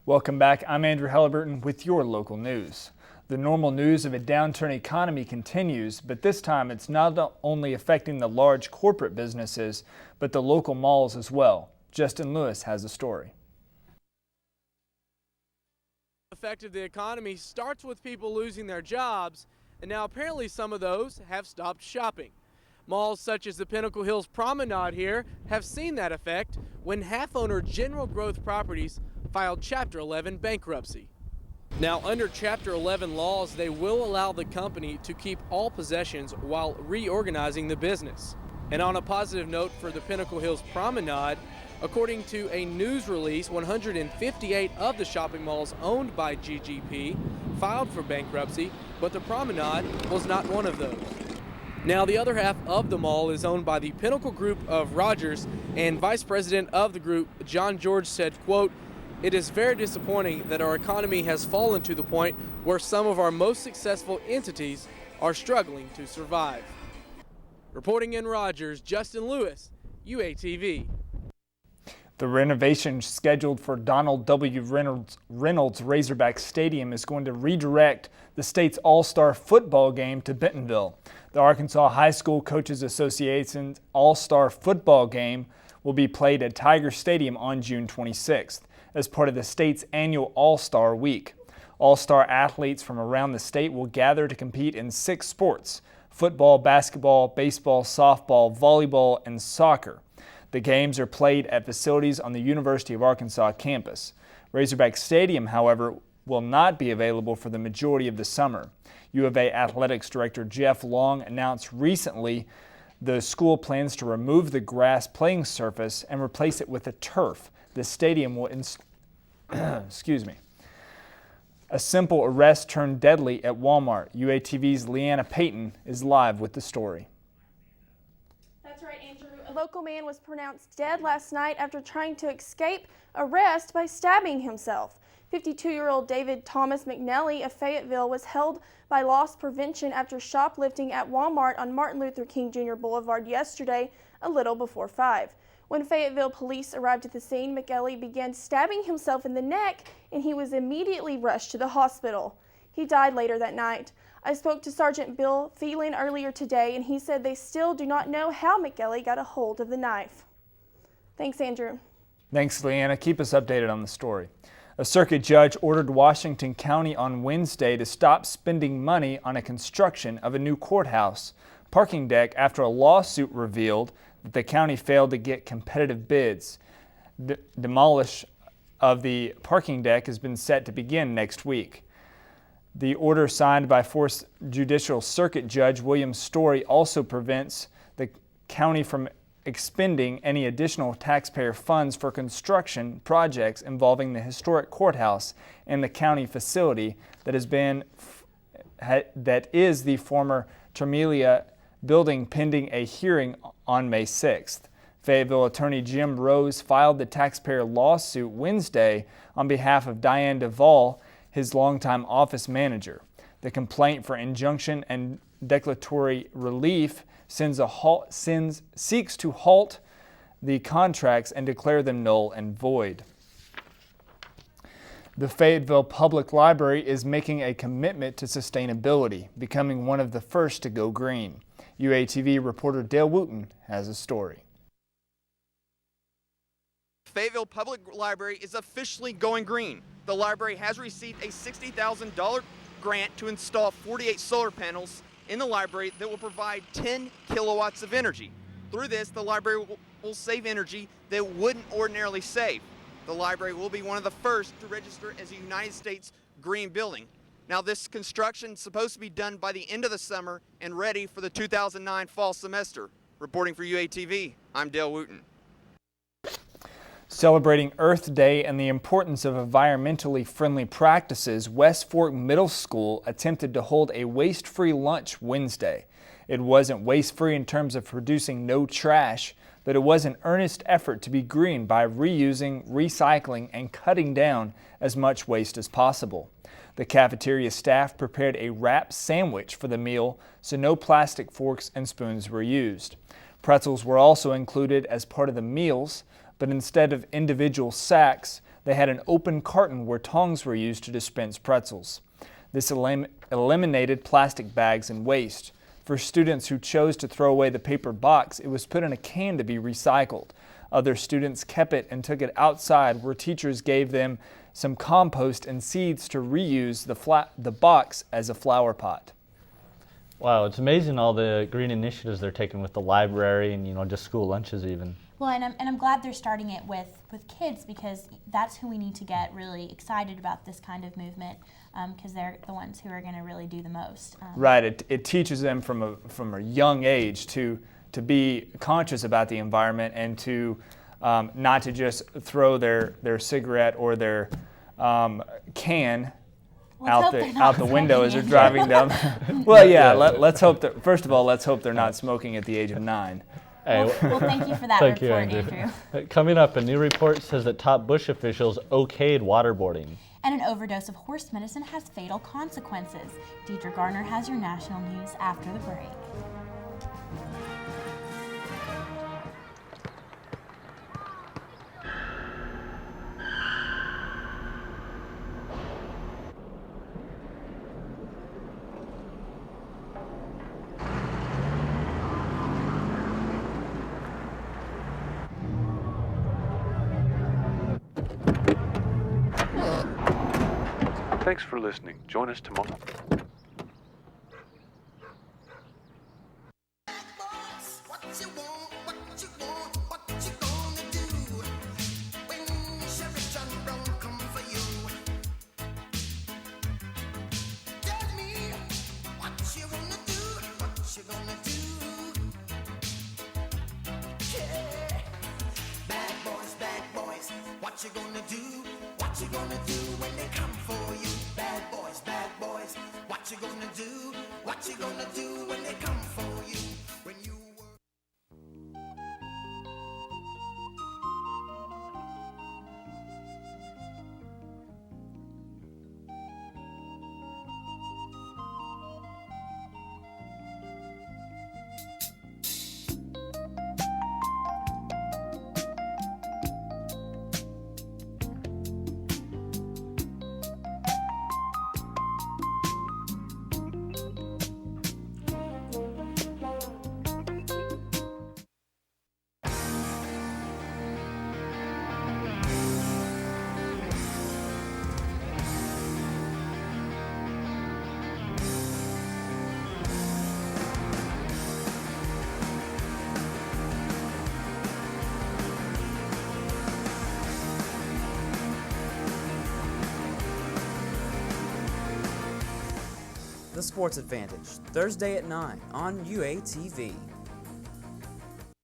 Welcome back. I'm Andrew Halliburton with your local news. The normal news of a downturn economy continues, but this time it's not only affecting the large corporate businesses, but the local malls as well. Justin Lewis has a story. The effect of the economy starts with people losing their jobs, and now apparently some of those have stopped shopping. Malls such as the Pinnacle Hills Promenade here have seen that effect when half-owner General Growth Properties filed Chapter 11 bankruptcy. Now, under Chapter 11 laws, they will allow the company to keep all possessions while reorganizing the business. And on a positive note for the Pinnacle Hills Promenade, according to a news release, 158 of the shopping malls owned by GGP filed for bankruptcy, but the Promenade was not one of those. Now, the other half of the mall is owned by the Pinnacle Group of Rogers, and Vice President of the group, John George, said, quote, "It is very disappointing that our economy has fallen to the point where some of our most successful entities are struggling to survive." Reporting in Rogers, Justin Lewis, UATV. The renovation scheduled for Donald W. Reynolds Razorback Stadium is going to redirect the state's All-Star football game to Bentonville. The Arkansas High School Coaches Association's All-Star football game will be played at Tiger Stadium on June 26th as part of the state's annual All-Star Week. All-Star athletes from around the state will gather to compete in 6 sports: football, basketball, baseball, softball, volleyball, and soccer. The games are played at facilities on the University of Arkansas campus. Razorback Stadium, however, will not be available for the majority of the summer. U of A Athletics Director Jeff Long announced recently the school plans to remove the grass playing surface and replace it with a turf. The stadium will A simple arrest turned deadly at Walmart. UATV's Leanna Payton is live with the story. That's right, Andrew. A local man was pronounced dead last night after trying to escape arrest by stabbing himself. 52-year-old David Thomas McNelly of Fayetteville was held by loss prevention after shoplifting at Walmart on Martin Luther King Jr. Boulevard yesterday a little before 5. When Fayetteville police arrived at the scene, McNelly began stabbing himself in the neck and he was immediately rushed to the hospital. He died later that night. I spoke to Sergeant Bill Phelan earlier today and he said they still do not know how McNelly got a hold of the knife. Thanks, Andrew. Thanks, Leanna. Keep us updated on the story. A circuit judge ordered Washington County on Wednesday to stop spending money on a construction of a new courthouse parking deck after a lawsuit revealed that the county failed to get competitive bids. The demolish of the parking deck has been set to begin next week. The order signed by 4th Judicial Circuit Judge William Story also prevents the county from expending any additional taxpayer funds for construction projects involving the historic courthouse and the county facility that is the former Termelia building, pending a hearing on May 6th. Fayetteville attorney Jim Rose filed the taxpayer lawsuit Wednesday on behalf of Diane Duvall, his longtime office manager. The complaint for injunction and declaratory relief seeks to halt the contracts and declare them null and void. The Fayetteville Public Library is making a commitment to sustainability, becoming one of the first to go green. UATV reporter Dale Wooten has a story. Fayetteville Public Library is officially going green. The library has received a $60,000 grant to install 48 solar panels in the library that will provide 10 kilowatts of energy. Through this, the library will save energy that it wouldn't ordinarily save. The library will be one of the first to register as a United States green building. Now, this construction is supposed to be done by the end of the summer and ready for the 2009 fall semester. Reporting for UATV, I'm Dale Wooten. Celebrating Earth Day and the importance of environmentally friendly practices, West Fork Middle School attempted to hold a waste-free lunch Wednesday. It wasn't waste-free in terms of producing no trash, but it was an earnest effort to be green by reusing, recycling, and cutting down as much waste as possible. The cafeteria staff prepared a wrap sandwich for the meal, so no plastic forks and spoons were used. Pretzels were also included as part of the meals, but instead of individual sacks, They had an open carton where tongs were used to dispense pretzels. This eliminated plastic bags and waste. For students who chose to throw away the paper box, it was put in a can to be recycled. Other students kept it and took it outside, where teachers gave them some compost and seeds to reuse the box as a flower pot. Wow, it's amazing all the green initiatives they're taking with the library and just school lunches even. Well, and I'm glad they're starting it with kids, because that's who we need to get really excited about this kind of movement, because they're the ones who are going to really do the most. Right. It teaches them from a young age to be conscious about the environment and to not to just throw their cigarette or their can out the window as they're driving down. Well, yeah. Let's hope that, first of all, let's hope they're not smoking at the age of 9. Well, thank you for that report, Andrew. Coming up, a new report says that top Bush officials okayed waterboarding. And an overdose of horse medicine has fatal consequences. Deidre Garner has your national news after the break. Thanks for listening. Join us tomorrow. What you gonna do? What you gonna do when they come for you? Bad boys, what you gonna do? What you gonna do when they come for you? When you The Sports Advantage, Thursday at 9 on UATV.